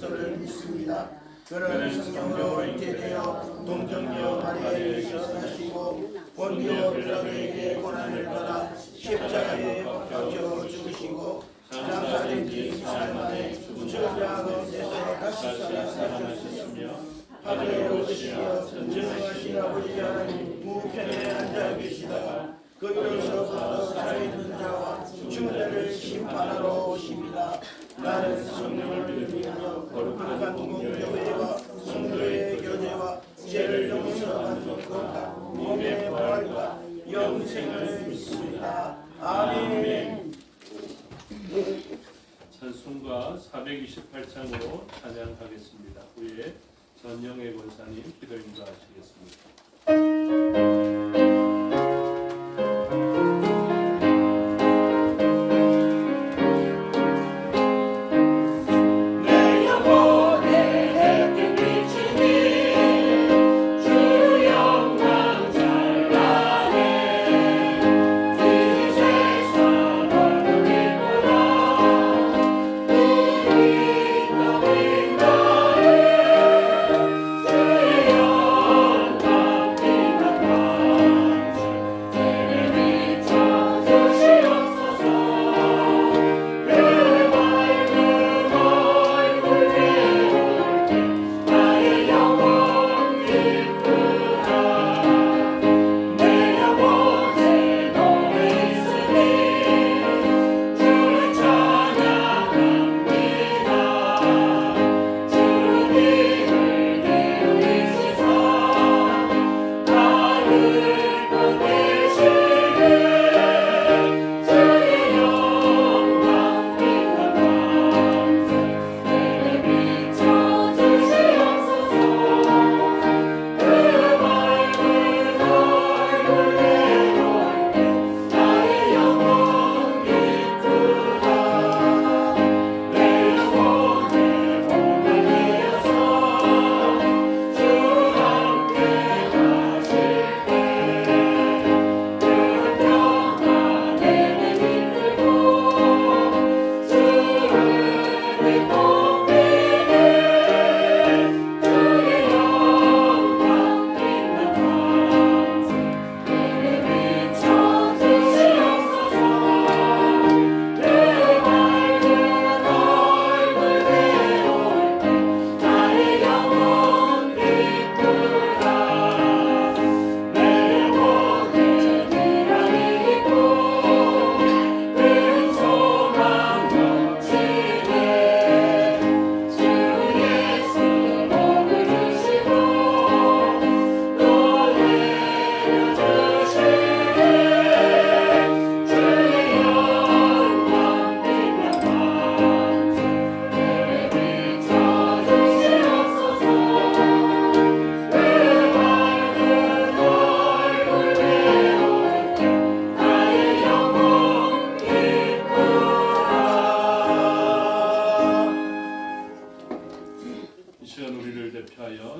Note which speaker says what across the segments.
Speaker 1: 그리스도를 믿습니다. 그는 성령으로 잉태되어 동정녀 마리아에게 태어나시고 본디오 빌라도에게 고난을 받아 십자가에 못 박혀 죽으시고 장사된 지 4일 만에 죽으셔야 가운데서 다시 살아나셨으며 하늘에 오르시어 전능하신 아버지 하나님 우편에 앉아 계시다가 거기로서부터 살아있는 자와 죽은 자를 심판하러 오십니다. 나는 성령을 믿으며 거룩한 공교회와 성도의 교제와 죄를 용서하는 것과 몸의 부활과 영생을 믿습니다. 아멘.
Speaker 2: 찬송가 428장으로 찬양하겠습니다. 후에 전영애 권사님 기도 인도하시겠습니다.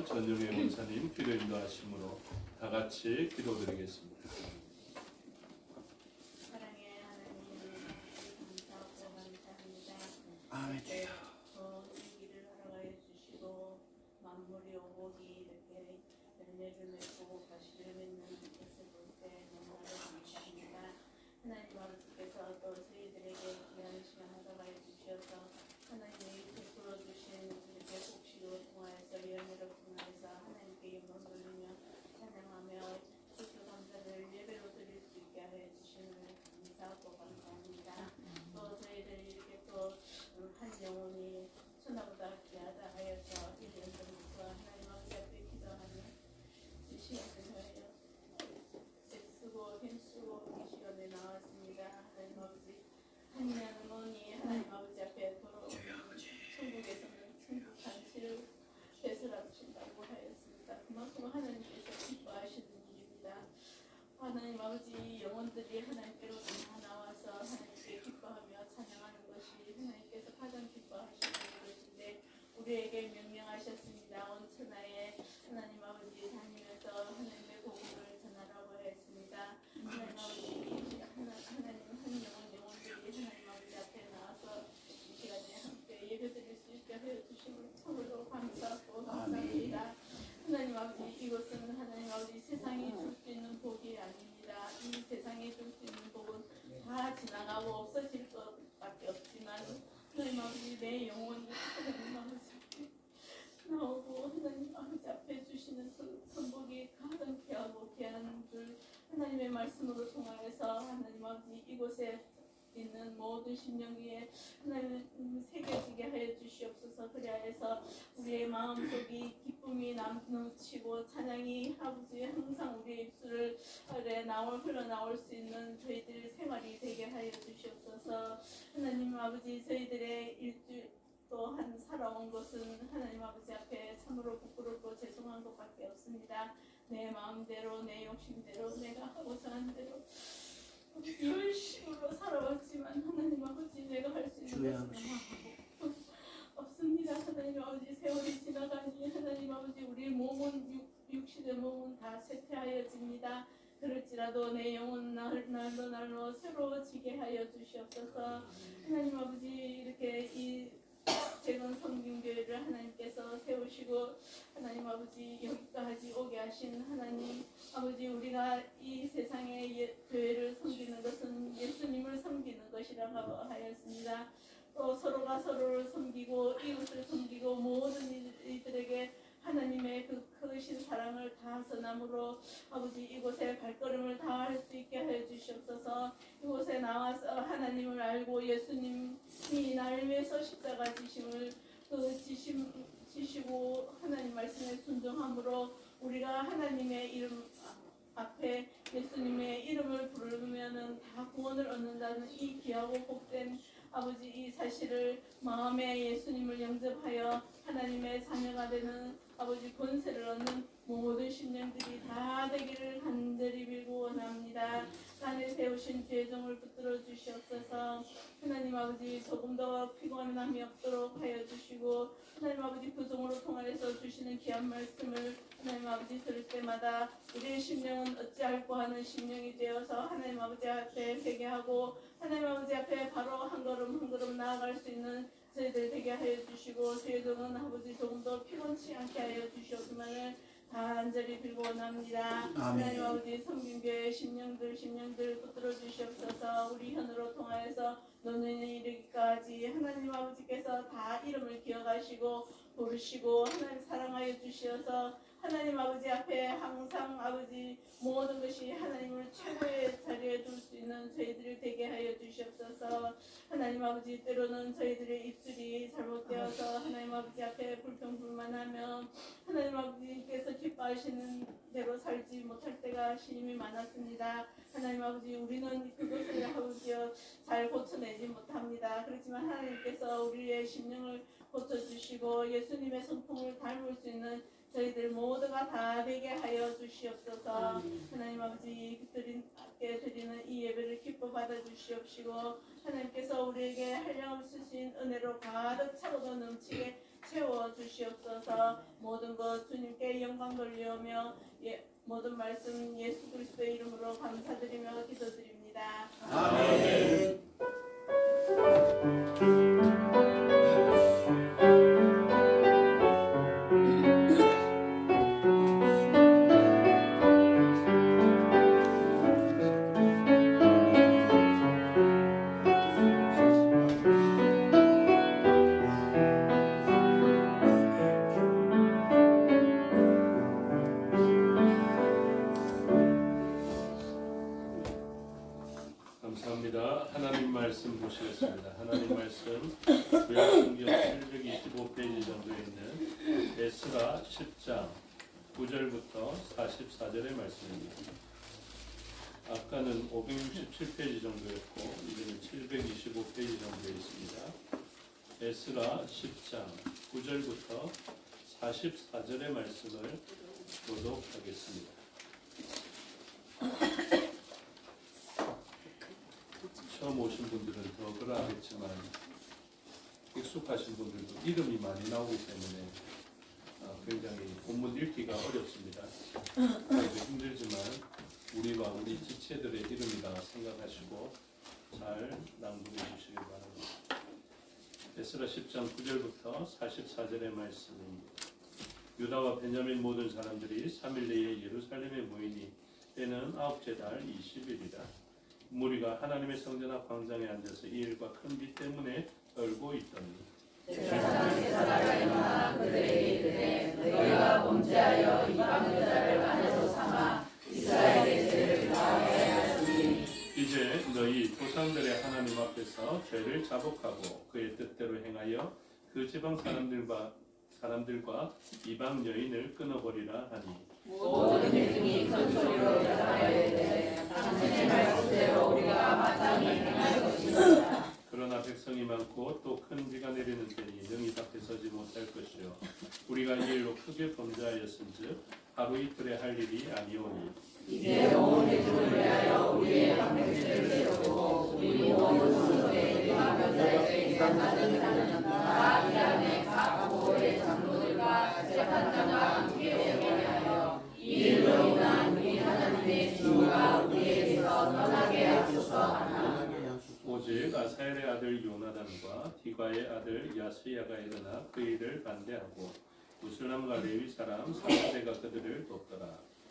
Speaker 2: 전영애 원사님 기도 인도하심으로 다 같이 기도드리겠습니다.
Speaker 3: 사랑의 하나님, 감사합니다.
Speaker 1: 아멘.
Speaker 3: 이 길을 허락하여 주시고 만물이 오복이 이렇게 열매를 맺고 가시를 맺는 것을 볼 때 너무나도 감사합니다. 하나님 아버지께서 또 저희들에게 귀한 시간 허락하여 주셔서 하나님이 베풀어 주신 이렇게 곡식을 통하여서 열매를 통하여서 하나님께 영광 돌리며 찬양하며 주주 감사를 예배로 드릴 수 있게 하여 주시는 감사하고 감사합니다. 또 저희들 이렇게 또 한 영혼이 천하보다 귀하다 하여서 1년 전부터 하나님 아버지 앞에 기도하며 이 시간을 하여 애쓰고 힘쓰고 이 시간에 나왔습니다. 하나님 아버지 한이하는 논이 하나님 아버지 앞에 돌아오고 천국에서는 천국 잔치를 배설하신다고 하였습니다. 그만큼 하나님께서 기뻐하시는 일입니다. 하나님 아버지 영혼들이 하나님께로 다 나와서 하나님께 기뻐하며 찬양하는 것이 하나님께서 가장 기뻐하시는 것인데 우리에게 명령하셨습니다. 온 천하에 하나님 아버지 다니면서 하나님의 복음을 전하라고 했습니다. 하나님 아버지 하나님 한 영혼들이 하나님 아버지 앞에 나와서 이 시간에 함께 예배드릴 수 있게 하여 주시옵소서. 주심을 참으로 감사하고 감사합니다. 하나님 아버지, 이것은 하나님 아버지 세상이 줄 수 있는 복이 아닙니다. 이 세상에 줄 수 있는 복은 다 지나가고 없어질 것밖에 없지만 하나님 아버지, 내 영혼이 하나님 아버지 나오고 하나님 아버지 앞에 주시는 그 선복이 가장 귀하고 귀한 줄 하나님의 말씀으로 통하여서 하나님 아버지 이곳에 있는 모든 심령 위에 하나님 새겨지게 하여 주시옵소서. 그리하여서 우리의 마음속이 기쁨이 넘치고 찬양이 아버지 항상 우리의 입술을 흘러나올 수 있는 저희들 생활이 되게 하여 주시옵소서. 하나님 아버지, 저희들의 일주일 또한 살아온 것은 하나님 아버지 앞에 참으로 부끄럽고 죄송한 것밖에 없습니다. 내 마음대로 내 욕심대로 내가 하고자 하는 대로 이런 식으로 살아왔지만 하나님 아버지, 내가 할 수 있는 것은 없습니다. 하나님 아버지, 세월이 지나가니 하나님 아버지 우리 몸은 육신의 몸은 다 쇠퇴하여집니다. 그럴지라도 내 영혼 날로 새로워지게 하여 주시옵소서. 하나님 아버지, 이렇게 이 재건 성김교회를 하나님께서 세우시고 하나님 아버지 여기까지 오게 하신 하나님 아버지, 우리가 이 세상의 교회를 섬기는 것은 예수님을 섬기는 것이라고 하였습니다. 또 서로가 서로를 섬기고 이웃을 섬기고 모든 이들에게 하나님의 그 크신 사랑을 다 전함으로 아버지 이곳에 발걸음을 다할 수 있게 해 주시옵소서. 이곳에 나와서 하나님을 알고 예수님이 나를 위해서 십자가 지심을 지시고 하나님 말씀에 순종함으로 우리가 하나님의 이름 앞에 예수님의 이름을 부르면은 다 구원을 얻는다는 이 귀하고 복된 아버지 이 사실을 마음에 예수님을 영접하여 하나님의 자녀가 되는 아버지 권세를 얻는 모든 심령들이 다 되기를 간절히 빌고 원합니다. 산에 세우신 주의 종을 붙들어 주시옵소서. 하나님 아버지, 조금 더 피곤함이 없도록 하여 주시고 하나님 아버지 그 종으로 통하여서 주시는 귀한 말씀을 하나님 아버지 들을 때마다 우리의 심령은 어찌할꼬 하는 심령이 되어서 하나님 아버지 앞에 회개하고 하나님 아버지 앞에 바로 한 걸음 한 걸음 나아갈 수 있는 저희들 되게 하여 주시고 주의 종은 아버지 조금 더 피곤치 않게 하여 주시옵기만을 간절히 빌고 원합니다. 하나님 아버지, 성김교회 심령들 붙들어 주시옵소서. 우리 현으로 통하여서 노년에 이르기까지 하나님 아버지께서 다 이름을 기억하시고 부르시고 하나님 사랑하여 주시어서 하나님 아버지 앞에 항상 아버지 모든 것이 하나님을 최고의 자리에 둘 수 있는 저희들이 되게 하여 주시옵소서. 하나님 아버지, 때로는 저희들의 입술이 잘못되어서 하나님 아버지 앞에 불평불만하며 하나님 아버지께서 기뻐하시는 대로 살지 못할 때가 심히 많았습니다. 하나님 아버지, 우리는 그것을 아버지여 잘 고쳐내지 못합니다. 그렇지만 하나님께서 우리의 심령을 고쳐주시고 예수님의 성품을 닮을 수 있는 저희들 모두가 다 되게 하여 주시옵소서. 하나님 아버지, 그들께 드리는 이 예배를 기뻐 받아 주시옵시고 하나님께서 우리에게 한량없으신 은혜로 가득 차고도 넘치게 채워 주시옵소서. 모든 것 주님께 영광 돌리오며 모든 말씀 예수 그리스도의 이름으로 감사드리며 기도드립니다.
Speaker 1: 아멘.
Speaker 2: 감사합니다. 하나님 말씀 보시겠습니다. 하나님 말씀 구약성경 725페이지 정도에 있는 에스라 10장 9절부터 44절의 말씀입니다. 아까는 567페이지 정도였고 이제는 725페이지 정도에 있습니다. 에스라 10장 9절부터 44절의 말씀을 보도록 하겠습니다. 처음 오신 분들은 더 그러하겠지만 익숙하신 분들도 이름이 많이 나오기 때문에 굉장히 본문 읽기가 어렵습니다. 힘들지만 우리와 우리 지체들의 이름이다 생각하시고 잘 낭독해 주시기 바랍니다. 에스라 10장 9절부터 44절의 말씀입니다. 유다와 베냐민 모든 사람들이 3일 내에 예루살렘에 모이니 때는 9째 달 20일이다. 무리가 하나님의 성전 앞 광장에 앉아서 이 일과 큰 비 때문에 떨고 있더니
Speaker 4: 제사장이 일어나 그들에게 이르되 너희가 범죄하여 이방 여자를 아내로 삼아 이스라엘의 죄를 다하게 하였으니
Speaker 2: 이제 너희 조상들의 하나님 앞에서 죄를 자복하고 그의 뜻대로 행하여 그 지방 사람들과 이방 여인을 끊어버리라 하니
Speaker 4: 모든 민중이 큰 소리로 대답하되 당신의 말씀대로 우리가 마땅히 행할 것이니라.
Speaker 2: 그러나 백성이 많고 또 큰 비가 내리는 때니 능히 밖에 서지 못할 것이요 우리가 이 일로 크게 범죄하였은즉 하루 이틀에 할 일이 아니오니
Speaker 4: 이제 온 회중을 위하여 우리의 방백들을 세우고 우리 모든 성도의 이방 여자의 이방자들을 다 이 안에 각 고의 장로들과 재판장과 함께 오게 하여 이 일로 인한 우리 하나님의 진노가 우리에게서 떠나게 하소서. 하나.
Speaker 2: 오직 아사엘의 아들 요나단과 디과의 아들 야스야가 일어나 그 일을 반대하고 무슬람과 레위 사람 사사제가 그들을 돕더라.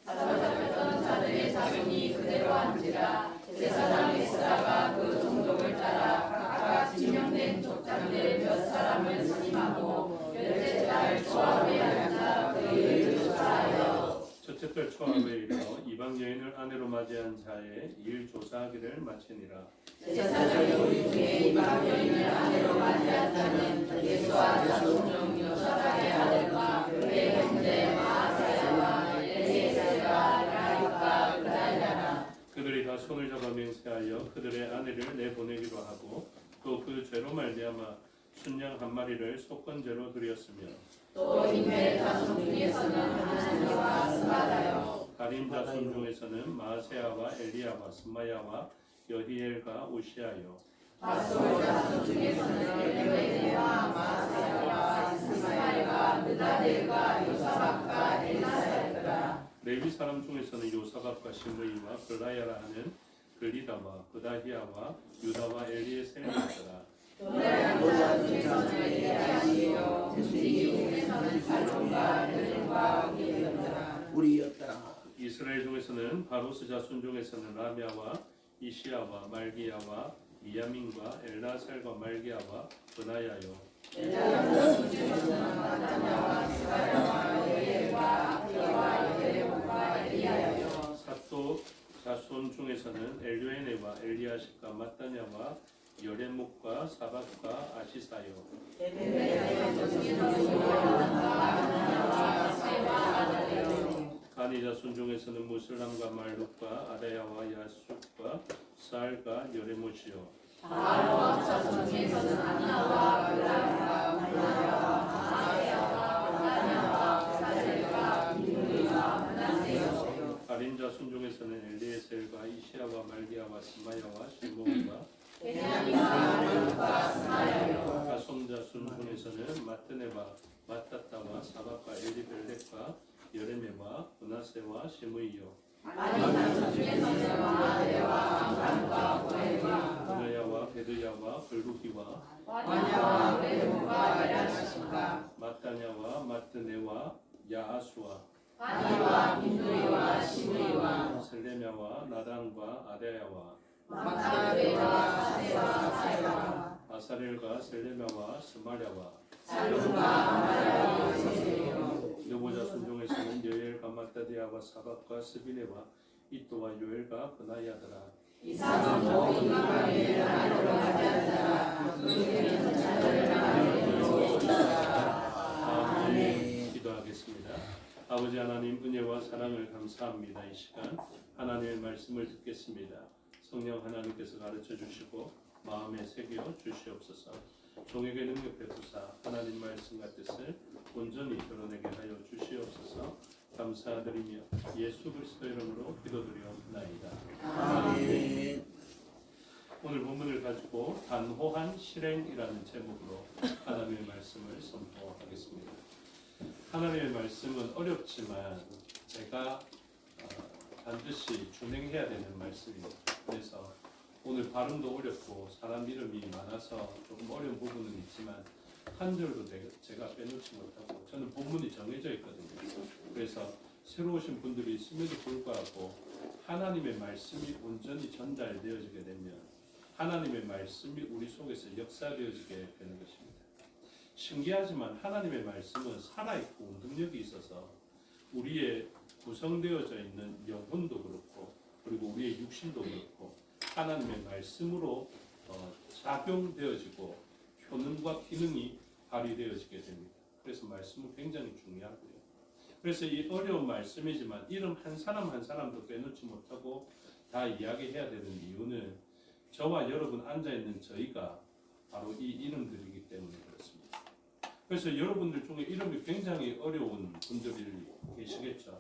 Speaker 4: 사로잡혔던 자들의 자손이 그대로 한지라. 제사장 에스라가 그 종족을 따라 각각 지명된 족장들 몇 사람을 선임하고 몇째 달 초하루에 앉아 그 일을 조사하여
Speaker 2: 첫째 달 초하루에 이르러 이방 여인을 아내로 맞이한 자의 일 조사하기를 마치니라.
Speaker 4: 제사장이 우리 중에 이방 여인을 아내로 맞이한 자는 예수와 자손 중 여사라의 아들과 그의 형제 마아세야와 엘리에셀과 라이과 그다야라.
Speaker 2: 그들이 다 손을 잡아 맹세하여 그들의 아내를 내보내기로 하고 또 그 죄로 말미암아 순양 한 마리를 속건제로 드렸으며
Speaker 4: 또 인멜 자손 중에서는 하나님과 스마다요
Speaker 2: 가림 자손 중에서는 마세야와 엘리야와 스마야와 여히엘과 우시아요
Speaker 4: 바솔 자손 중에서는 엘리웨와 마세야와 스마엘과 느다델과 요사박과 엘리사였더라.
Speaker 2: 레위 사람 중에서는 요사박과 시므이와 글라야라 하는 글리다와 그다히야와 유다와 엘리에셀이었더라.
Speaker 4: 노래하는 중에서는 엘리야시요 이중에서는 살론과 델론과 우리였더라.
Speaker 1: 우리였더라.
Speaker 2: 이스라엘 중에서는 바로스 자손 중에서는 라미아와 이시야와 말기야와 미야민과 엘라셀과 말기야와 브나야요
Speaker 4: 엘리야 자손 중에서는 마타냐와 스가랴와 여엘과 아키와 여레몬과 엘리야요
Speaker 2: 사또 자손 중에서는 엘류에네와 엘리야십과 마따냐와 여레목과 사박과 아시사요 가니 자손 중에서는 무슬람과 말룩과 아다야와 야숫과 사알과 여레못이요
Speaker 4: 바로와 자손 중에서는 안나와 블라와 문하야와 마아세야와 바다냐와 사셀과 빈누이와 문하세요.
Speaker 2: 가린 자손 중에서는 엘리에셀과 이시야와 말기야와 스마야와 실몬과
Speaker 4: 베냐민과 말룩과 스마야요
Speaker 2: 가솜 자손 중에서는 마트네와 마따타와 사박과 엘리벨렉과 여레메와 브나세와 시므이요
Speaker 4: 아니 자손 중에서는 마아데와 암간과 고엘과
Speaker 2: 브나야와 베드야와 블루기와
Speaker 4: 와냐와 레몬과 에라시과
Speaker 2: 마따냐와 마트네와 야아수와
Speaker 4: 아니와 빈누이와 시므이와
Speaker 2: 셀레냐와 나단과 아데야와
Speaker 4: 마카베와 사세와 사이와
Speaker 2: 아사렐과 셀레냐와 스마랴와
Speaker 4: 살론과 아마야와 요세요.
Speaker 2: 여보자손 중에서는 여엘과 마따디아와 사박과 스비네와 이또와 요엘과 그나야더라.
Speaker 4: 이사는 모든 이방인을 하나로 맞이한 자라. 그 중에서 자녀를 낳으려 있으리라.
Speaker 2: 아멘. 기도하겠습니다. 아버지 하나님 은혜와 사랑을 감사합니다. 이 시간 하나님의 말씀을 듣겠습니다. 성령 하나님께서 가르쳐 주시고 마음에 새겨 주시옵소서. 종에게 능력 베푸사 하나님 말씀과 뜻을 온전히 드러내게 하여 주시옵소서. 감사드리며 예수 그리스도 이름으로 기도드리옵나이다.
Speaker 1: 아멘.
Speaker 2: 오늘 본문을 가지고 단호한 실행이라는 제목으로 하나님의 말씀을 선포하겠습니다. 하나님의 말씀은 어렵지만 제가 반드시 준행해야 되는 말씀입니다. 그래서 오늘 발음도 어렵고 사람 이름이 많아서 조금 어려운 부분은 있지만 한 절도 제가 빼놓지 못하고 저는 본문이 정해져 있거든요. 그래서 새로 오신 분들이 있음에도 불구하고 하나님의 말씀이 온전히 전달되어지게 되면 하나님의 말씀이 우리 속에서 역사되어지게 되는 것입니다. 신기하지만 하나님의 말씀은 살아있고 운동력이 있어서 우리의 구성되어져 있는 영혼도 그렇고 그리고 우리의 육신도 그렇고 하나님의 말씀으로 작용되어지고 효능과 기능이 발휘되어지게 됩니다. 그래서 말씀은 굉장히 중요하고요. 그래서 이 어려운 말씀이지만 이름 한 사람 한 사람도 빼놓지 못하고 다 이야기해야 되는 이유는 저와 여러분 앉아있는 저희가 바로 이 이름들이기 때문에 그렇습니다. 그래서 여러분들 중에 이름이 굉장히 어려운 분들이 계시겠죠.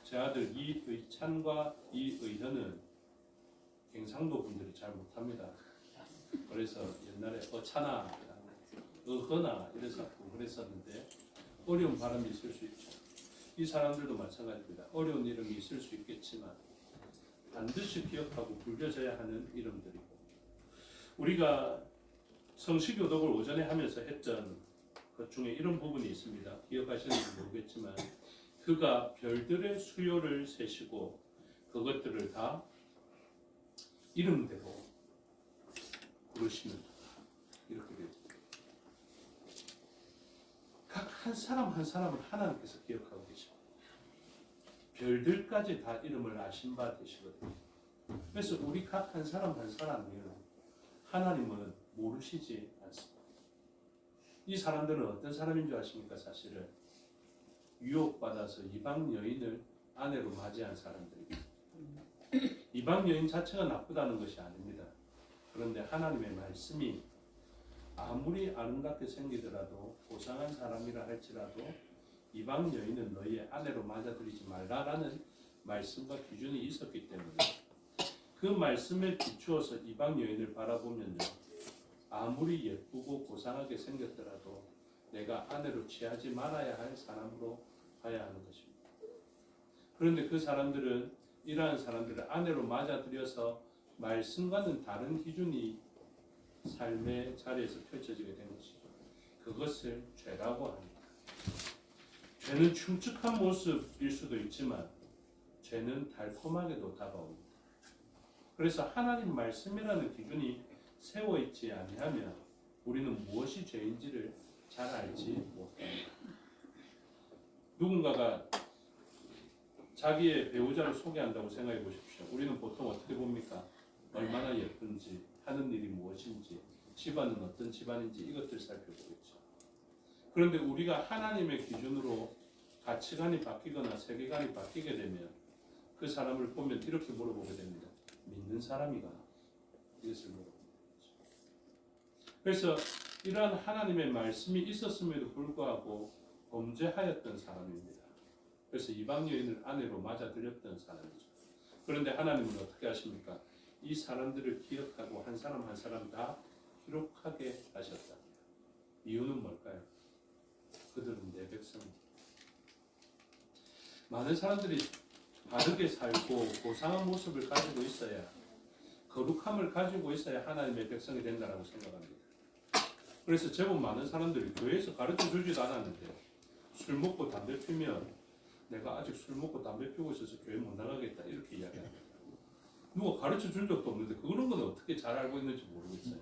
Speaker 2: 제 아들 이의찬과 이의현은 경상도 분들이 잘 못합니다. 그래서 옛날에 어차나 어허나 이래서 그랬었는데 어려운 발음이 있을 수 있죠. 이 사람들도 마찬가지입니다. 어려운 이름이 있을 수 있겠지만 반드시 기억하고 불려져야 하는 이름들이고 우리가 성시교독을 오전에 하면서 했던 것 중에 이런 부분이 있습니다. 기억하시는지 모르겠지만 그가 별들의 수요를 세시고 그것들을 다 이름대로 부르시는 이렇게 됩니다. 각 한 사람 한 사람을 하나님께서 기억하고 계십니다. 별들까지 다 이름을 아신 바 되시거든요. 그래서 우리 각 한 사람 한 사람은 하나님은 모르시지 않습니다. 이 사람들은 어떤 사람인 줄 아십니까? 사실은 유혹받아서 이방 여인을 아내로 맞이한 사람들입니다. 이방 여인 자체가 나쁘다는 것이 아닙니다. 그런데 하나님의 말씀이 아무리 아름답게 생기더라도 고상한 사람이라 할지라도 이방 여인은 너희의 아내로 맞아들이지 말라라는 말씀과 기준이 있었기 때문에 그 말씀에 비추어서 이방 여인을 바라보면요, 아무리 예쁘고 고상하게 생겼더라도 내가 아내로 취하지 말아야 할 사람으로 봐야 하는 것입니다. 그런데 그 사람들은 이러한 사람들을 아내로 맞아들여서 말씀과는 다른 기준이 삶의 자리에서 펼쳐지게 된 것이죠. 그것을 죄라고 합니다. 죄는 충축한 모습일 수도 있지만 죄는 달콤하게도 다가옵니다. 그래서 하나님 말씀이라는 기준이 세워 있지 아니하면 우리는 무엇이 죄인지를 잘 알지 못합니다. 누군가가 자기의 배우자를 소개한다고 생각해 보십시오. 우리는 보통 어떻게 봅니까? 얼마나 예쁜지, 하는 일이 무엇인지, 집안은 어떤 집안인지 이것들 살펴보겠죠. 그런데 우리가 하나님의 기준으로 가치관이 바뀌거나 세계관이 바뀌게 되면 그 사람을 보면 이렇게 물어보게 됩니다. 믿는 사람이가? 이것을 물어보는 거죠. 그래서 이러한 하나님의 말씀이 있었음에도 불구하고 범죄하였던 사람입니다. 그래서 이방 여인을 아내로 맞아들였던 사람이죠. 그런데 하나님은 어떻게 하십니까? 이 사람들을 기억하고 한 사람 한 사람 다 기록하게 하셨다. 이유는 뭘까요? 그들은 내 백성입니다. 많은 사람들이 바르게 살고 고상한 모습을 가지고 있어야, 거룩함을 가지고 있어야 하나님의 백성이 된다고 생각합니다. 그래서 제법 많은 사람들이 교회에서 가르쳐 주지도 않았는데 술 먹고 담배 피면 내가 아직 술 먹고 담배 피우고 있어서 교회 못 나가겠다 이렇게 이야기합니다. 누가 가르쳐 준 적도 없는데 그런 건 어떻게 잘 알고 있는지 모르겠어요.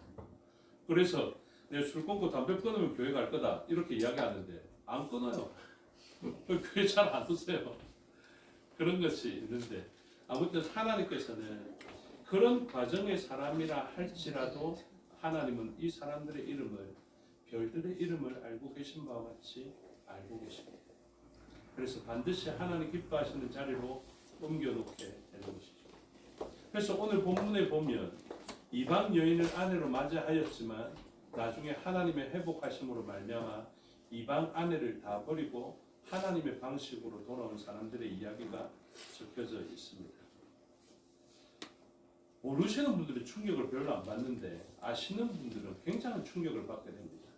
Speaker 2: 그래서 내가 술 끊고 담배 끊으면 교회 갈 거다 이렇게 이야기하는데 안 끊어요. 교회 잘 안 오세요. 그런 것이 있는데 아무튼 하나님께서는 그런 과정의 사람이라 할지라도 하나님은 이 사람들의 이름을, 별들의 이름을 알고 계신 바와 같이 알고 계십니다. 그래서 반드시 하나님 기뻐하시는 자리로 옮겨놓게 되는 것이죠. 그래서 오늘 본문에 보면 이방 여인을 아내로 맞이하였지만 나중에 하나님의 회복하심으로 말미암아 이방 아내를 다 버리고 하나님의 방식으로 돌아온 사람들의 이야기가 적혀져 있습니다. 모르시는 분들은 충격을 별로 안 받는데 아시는 분들은 굉장한 충격을 받게 됩니다.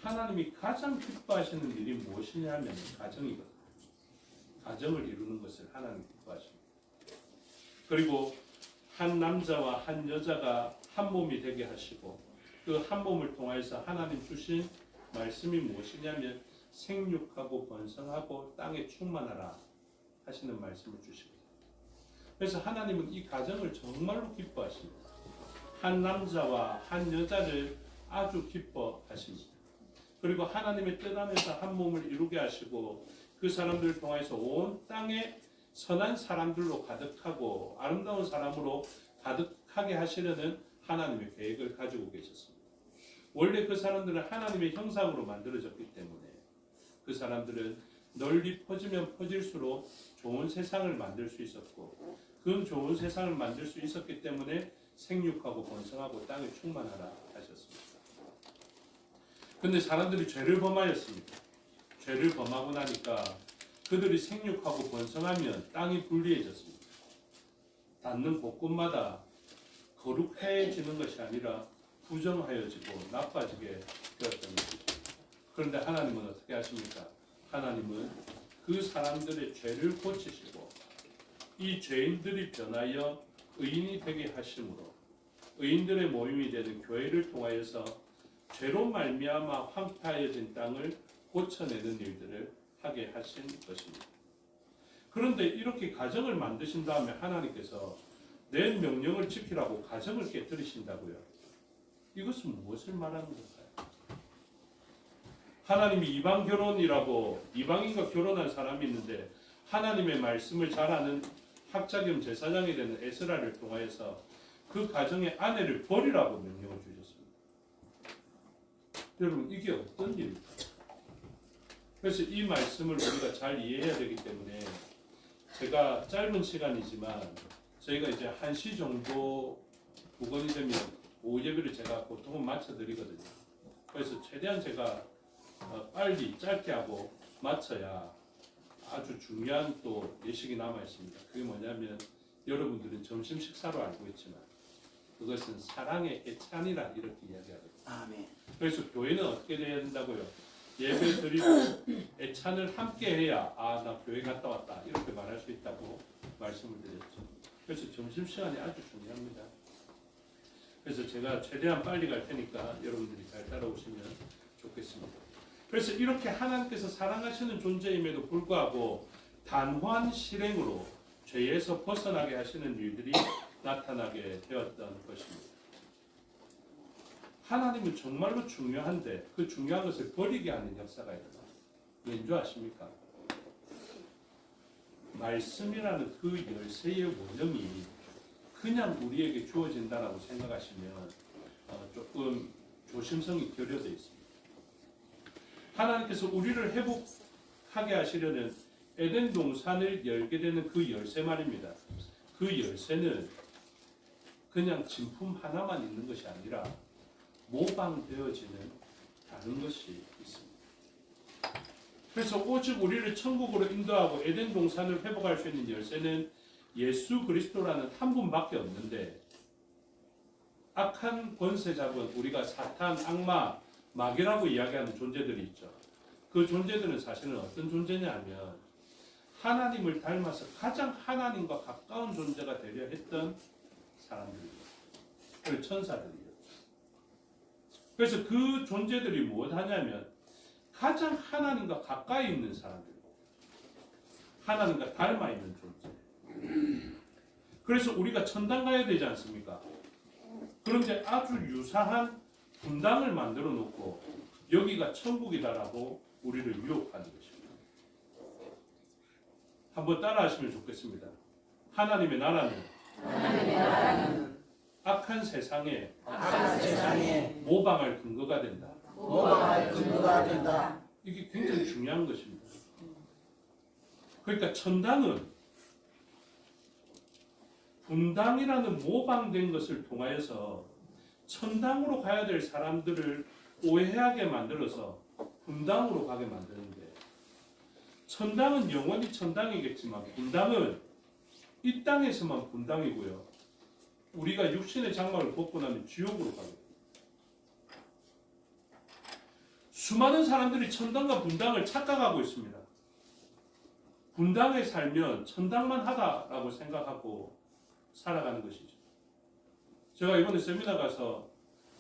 Speaker 2: 하나님이 가장 기뻐하시는 일이 무엇이냐 하면 가정이거든요. 가정을 이루는 것을 하나님 기뻐하십니다. 그리고 한 남자와 한 여자가 한 몸이 되게 하시고 그 한 몸을 통하여서 하나님 주신 말씀이 무엇이냐면 생육하고 번성하고 땅에 충만하라 하시는 말씀을 주십니다. 그래서 하나님은 이 가정을 정말로 기뻐하십니다. 한 남자와 한 여자를 아주 기뻐하십니다. 그리고 하나님의 뜻 안에서 한 몸을 이루게 하시고 그 사람들을 통해서 온 땅에 선한 사람들로 가득하고 아름다운 사람으로 가득하게 하시려는 하나님의 계획을 가지고 계셨습니다. 원래 그 사람들은 하나님의 형상으로 만들어졌기 때문에 그 사람들은 널리 퍼지면 퍼질수록 좋은 세상을 만들 수 있었고 그 좋은 세상을 만들 수 있었기 때문에 생육하고 번성하고 땅에 충만하라 하셨습니다. 근데 사람들이 죄를 범하였습니다. 죄를 범하고 나니까 그들이 생육하고 번성하면 땅이 불리해졌습니다. 닿는 곳곳마다 거룩해지는 것이 아니라 부정하여지고 나빠지게 되었던 것이죠. 그런데 하나님은 어떻게 하십니까? 하나님은 그 사람들의 죄를 고치시고 이 죄인들이 변하여 의인이 되게 하심으로 의인들의 모임이 되는 교회를 통하여서 죄로 말미암아 황폐하여진 땅을 고쳐내는 일들을 하게 하신 것입니다. 그런데 이렇게 가정을 만드신 다음에 하나님께서 내 명령을 지키라고 가정을 깨뜨리신다고요. 이것은 무엇을 말하는 걸까요? 하나님이 이방 결혼이라고 이방인과 결혼한 사람이 있는데 하나님의 말씀을 잘 아는 학자 겸 제사장이 되는 에스라를 통하여서 그 가정의 아내를 버리라고 명령을 주셨습니다. 여러분 이게 어떤 일입니까? 그래서 이 말씀을 우리가 잘 이해해야 되기 때문에 제가 짧은 시간이지만 저희가 이제 1시 정도 부건이 되면 오후 예배를 제가 보통은 마쳐드리거든요. 그래서 최대한 제가 빨리 짧게 하고 마쳐야 아주 중요한 또 예식이 남아 있습니다. 그게 뭐냐면 여러분들은 점심 식사로 알고 있지만 그것은 사랑의 애찬이라 이렇게 이야기하거든요.
Speaker 1: 아멘.
Speaker 2: 그래서 교회는 어떻게 돼야 된다고요? 예배 드리고 애찬을 함께 해야 아, 나 교회 갔다 왔다 이렇게 말할 수 있다고 말씀을 드렸죠. 그래서 점심시간이 아주 중요합니다. 그래서 제가 최대한 빨리 갈 테니까 여러분들이 잘 따라오시면 좋겠습니다. 그래서 이렇게 하나님께서 사랑하시는 존재임에도 불구하고 단호한 실행으로 죄에서 벗어나게 하시는 일들이 나타나게 되었던 것입니다. 하나님은 정말로 중요한데 그 중요한 것을 버리게 하는 역사가 일어나요. 왠지 아십니까? 말씀이라는 그 열쇠의 원형이 그냥 우리에게 주어진다라고 생각하시면 조금 조심성이 결여되어 있습니다. 하나님께서 우리를 회복하게 하시려는 에덴 동산을 열게 되는 그 열쇠 말입니다. 그 열쇠는 그냥 진품 하나만 있는 것이 아니라 모방되어지는 다른 것이 있습니다. 그래서 오직 우리를 천국으로 인도하고 에덴 동산을 회복할 수 있는 열쇠는 예수 그리스도라는 한 분밖에 없는데 악한 권세 잡은 우리가 사탄, 악마, 마귀라고 이야기하는 존재들이 있죠. 그 존재들은 사실은 어떤 존재냐면 하나님을 닮아서 가장 하나님과 가까운 존재가 되려 했던 사람들이죠. 그 천사들이죠. 그래서 그 존재들이 무엇 하냐면 가장 하나님과 가까이 있는 사람들, 하나님과 닮아 있는 존재. 그래서 우리가 천당 가야 되지 않습니까? 그런데 아주 유사한 분당을 만들어 놓고 여기가 천국이다라고 우리를 유혹하는 것입니다. 한번 따라 하시면 좋겠습니다. 하나님의 나라는 악한 세상에 모방할 근거가 된다. 이게 굉장히 중요한 것입니다. 그러니까 천당은 분당이라는 모방된 것을 통하여서 천당으로 가야 될 사람들을 오해하게 만들어서 분당으로 가게 만드는데, 천당은 영원히 천당이겠지만 분당은 이 땅에서만 분당이고요. 우리가 육신의 장막을 벗고 나면 지옥으로 가게 됩니다. 수많은 사람들이 천당과 분당을 착각하고 있습니다. 분당에 살면 천당만 하다라고 생각하고 살아가는 것이죠. 제가 이번에 세미나 가서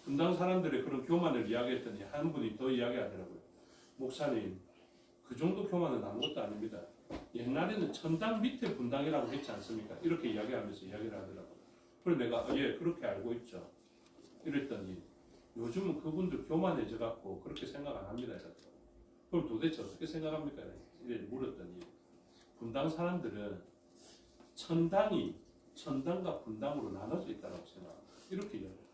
Speaker 2: 분당 사람들의 그런 교만을 이야기했더니 한 분이 더 이야기하더라고요. 목사님, 그 정도 교만은 아무것도 아닙니다. 옛날에는 천당 밑에 분당이라고 했지 않습니까? 이렇게 이야기하면서 이야기를 하더라고요. 그래서 내가 예, 그렇게 알고 있죠. 이랬더니 요즘은 그분들 교만해져 갖고 그렇게 생각 안 합니다. 이랬더라고요. 그럼 도대체 어떻게 생각합니까? 이래 물었더니 분당 사람들은 천당이 천당과 분당으로 나눠져 있다고 생각합니다. 이렇게 이야기해요.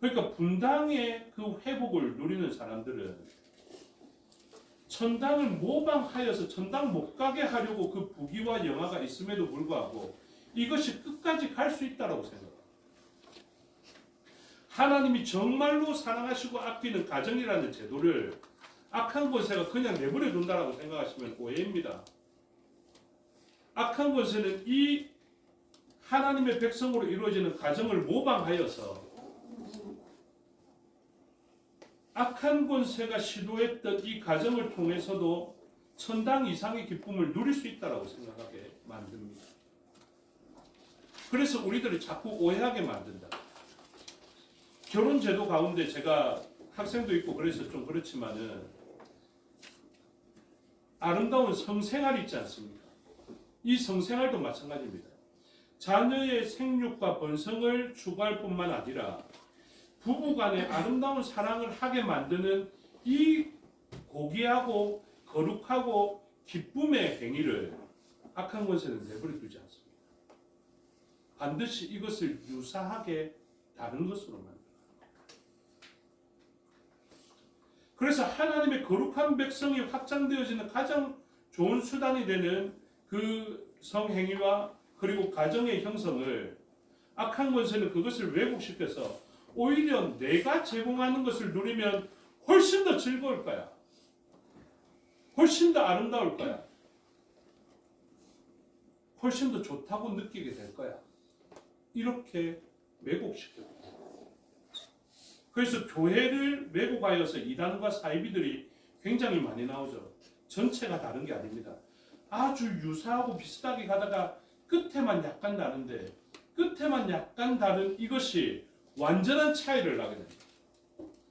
Speaker 2: 그러니까 분당의 그 회복을 누리는 사람들은 천당을 모방하여서 천당 못 가게 하려고 그 부귀와 영화가 있음에도 불구하고 이것이 끝까지 갈 수 있다고 생각합니다. 하나님이 정말로 사랑하시고 아끼는 가정이라는 제도를 악한 권세가 그냥 내버려 둔다라고 생각하시면 오해입니다. 악한 권세는 이 하나님의 백성으로 이루어지는 가정을 모방하여서 악한 권세가 시도했던 이 가정을 통해서도 천당 이상의 기쁨을 누릴 수 있다고 생각하게 만듭니다. 그래서 우리들을 자꾸 오해하게 만든다. 결혼제도 가운데 제가 학생도 있고 그래서 좀 그렇지만은 아름다운 성생활이 있지 않습니까? 이 성생활도 마찬가지입니다. 자녀의 생육과 번성을 추구할 뿐만 아니라 부부간의 아름다운 사랑을 하게 만드는 이 고귀하고 거룩하고 기쁨의 행위를 악한 권세는 내버려 두지 않습니다. 반드시 이것을 유사하게 다른 것으로 만듭니다. 그래서 하나님의 거룩한 백성이 확장되어지는 가장 좋은 수단이 되는 그 성행위와 그리고 가정의 형성을 악한 권세는 그것을 왜곡시켜서 오히려 내가 제공하는 것을 누리면 훨씬 더 즐거울 거야. 훨씬 더 아름다울 거야. 훨씬 더 좋다고 느끼게 될 거야. 이렇게 왜곡시켜요. 그래서 교회를 왜곡하여서 이단과 사이비들이 굉장히 많이 나오죠. 전체가 다른 게 아닙니다. 아주 유사하고 비슷하게 가다가 끝에만 약간 다른데 끝에만 약간 다른 이것이 완전한 차이를 나게 됩니다.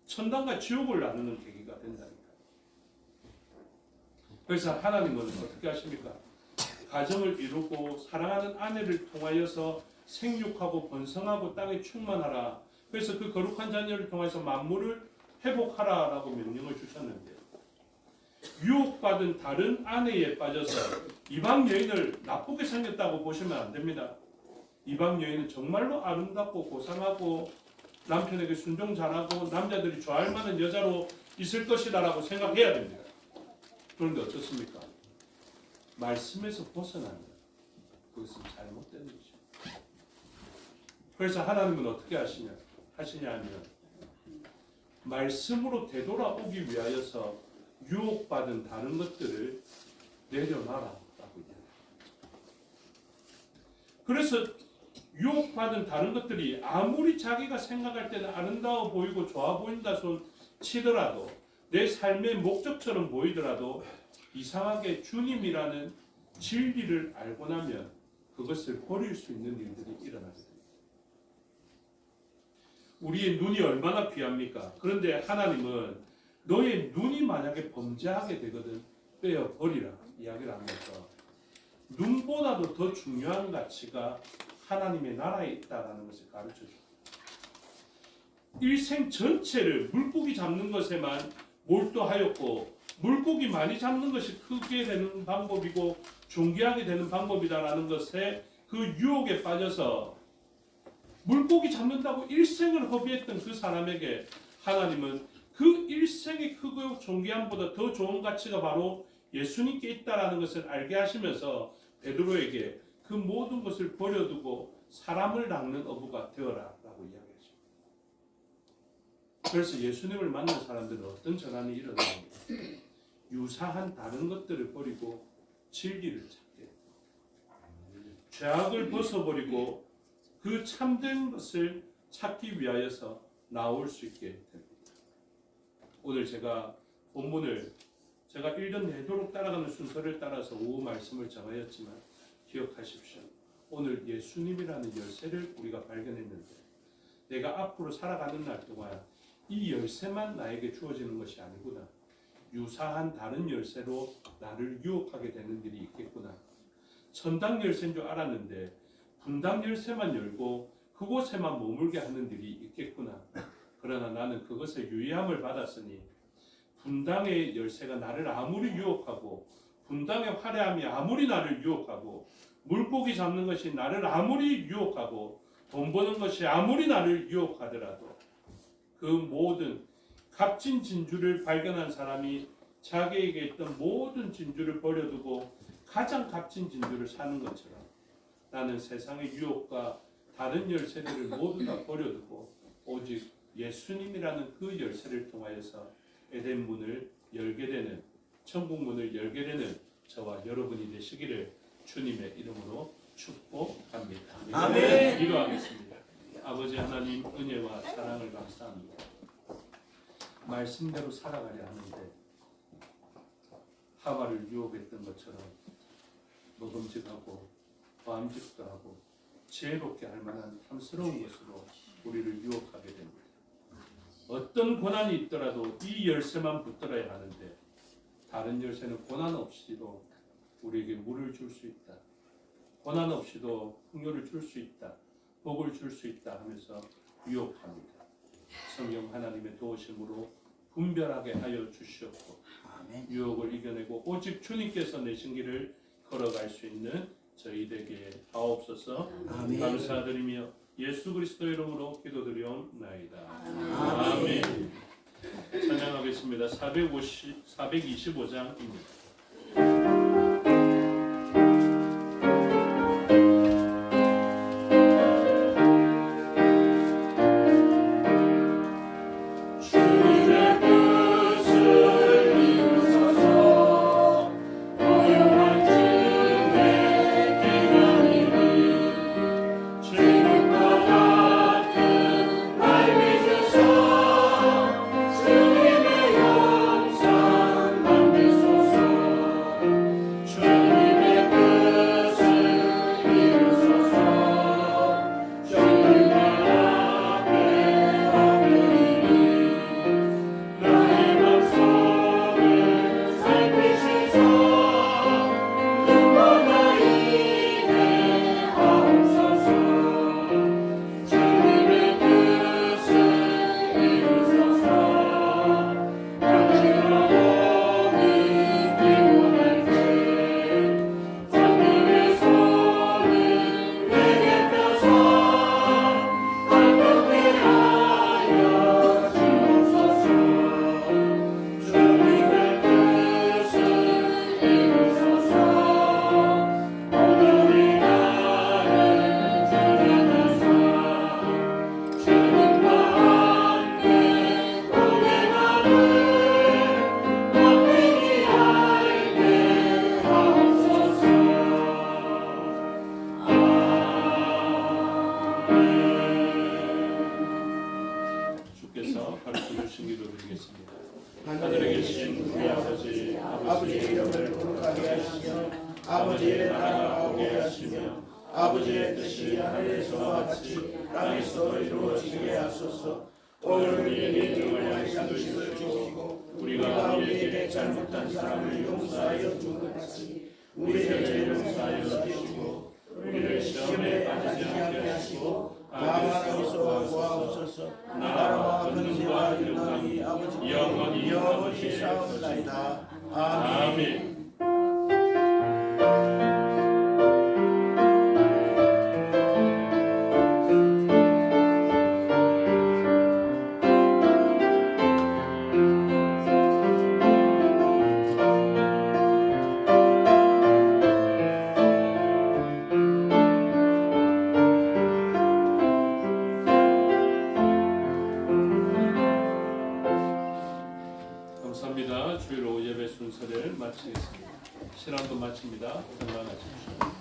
Speaker 2: 천당과 지옥을 나누는 계기가 된다니까. 그래서 하나님은 어떻게 하십니까? 가정을 이루고 사랑하는 아내를 통하여서 생육하고 번성하고 땅에 충만하라. 그래서 그 거룩한 자녀를 통해서 만물을 회복하라라고 명령을 주셨는데 유혹받은 다른 아내에 빠져서 이방 여인을 나쁘게 생겼다고 보시면 안 됩니다. 이방 여인은 정말로 아름답고 고상하고 남편에게 순종 잘하고 남자들이 좋아할 만한 여자로 있을 것이다라고 생각해야 됩니다. 그런데 어떻습니까? 말씀에서 벗어나면 그것은 잘못된 것이죠. 그래서 하나님은 어떻게 하시냐 하면 말씀으로 되돌아오기 위하여서 유혹받은 다른 것들을 내려놔라라고 이야기합니다. 그래서 유혹받은 다른 것들이 아무리 자기가 생각할 때는 아름다워 보이고 좋아 보인다 손 치더라도 내 삶의 목적처럼 보이더라도 이상하게 주님이라는 진리를 알고 나면 그것을 버릴 수 있는 일들이 일어나게 됩니다. 우리의 눈이 얼마나 귀합니까? 그런데 하나님은 너의 눈이 만약에 범죄하게 되거든 빼어버리라 이야기를 하면서 눈보다도 더 중요한 가치가 하나님의 나라에 있다라는 것을 가르쳐줍니다. 일생 전체를 물고기 잡는 것에만 몰두하였고 물고기 많이 잡는 것이 크게 되는 방법이고 존귀하게 되는 방법이다라는 것에 그 유혹에 빠져서 물고기 잡는다고 일생을 허비했던 그 사람에게 하나님은 그 일생의 크고 존귀함보다 더 좋은 가치가 바로 예수님께 있다라는 것을 알게 하시면서 베드로에게 그 모든 것을 버려두고 사람을 낚는 어부가 되어라라고 이야기하죠. 그래서 예수님을 만난 사람들은 어떤 전환이 일어납니까? 유사한 다른 것들을 버리고 진리를 찾게, 죄악을 벗어버리고 그 참된 것을 찾기 위하여서 나올 수 있게 됩니다. 오늘 제가 본문을 제가 1년 내도록 따라가는 순서를 따라서 오후 말씀을 정하였지만 기억하십시오. 오늘 예수님이라는 열쇠를 우리가 발견했는데 내가 앞으로 살아가는 날 동안 이 열쇠만 나에게 주어지는 것이 아니구나. 유사한 다른 열쇠로 나를 유혹하게 되는 일이 있겠구나. 천당 열쇠인 줄 알았는데 분당 열쇠만 열고 그곳에만 머물게 하는 일이 있겠구나. 그러나 나는 그것에 유의함을 받았으니 분당의 열쇠가 나를 아무리 유혹하고 분당의 화려함이 아무리 나를 유혹하고 물고기 잡는 것이 나를 아무리 유혹하고 돈 버는 것이 아무리 나를 유혹하더라도 그 모든 값진 진주를 발견한 사람이 자기에게 있던 모든 진주를 버려두고 가장 값진 진주를 사는 것처럼 나는 세상의 유혹과 다른 열쇠들을 모두 다 버려두고 오직 예수님이라는 그 열쇠를 통하여서 에덴 문을 열게 되는, 천국 문을 열게 되는 저와 여러분이 되시기를 주님의 이름으로 축복합니다.
Speaker 1: 아멘.
Speaker 2: 기도하겠습니다. 아버지 하나님 은혜와 사랑을 감사합니다. 말씀대로 살아가려 하는데 하와를 유혹했던 것처럼 먹음직하고 마음직도 하고 지혜롭게 할 만한 탐스러운 것으로 우리를 유혹하게 됩니다. 어떤 고난이 있더라도 이 열쇠만 붙들어야 하는데 다른 열쇠는 고난 없이도 우리에게 물을 줄 수 있다. 고난 없이도 풍요를 줄 수 있다. 복을 줄 수 있다 하면서 유혹합니다. 성령 하나님의 도우심으로 분별하게 하여 주시옵고 유혹을 이겨내고 오직 주님께서 내신 길을 걸어갈 수 있는 저희 되게 하옵소서.
Speaker 1: 아멘.
Speaker 2: 감사드리며 예수 그리스도 이름으로 기도드리옵나이다.
Speaker 1: 아멘.
Speaker 2: 찬양하겠습니다. 425장입니다. 하늘에 계신 우리 아버지의 이름을 거룩하게 하시며 아버지의 나라가 오게 하시며 아버지의 뜻이 하늘에서와 같이 땅에서 이루어지게 하소서. 오늘 우리에게 일용할 양식을 주시고 우리가 우리에게 잘못한 사람을 용서하여 준 것 같이 우리의 죄를 용서하여 주시고 우리를 시험에 빠지지 않게 하시고 악에서 구하옵소서. 나라와 권세와 영광이 아버지 영원히 사옵나이다. 아멘. 감사합니다. 주일 오후 예배 순서를 마치겠습니다. 신앙도 마칩니다. 건강하십시오.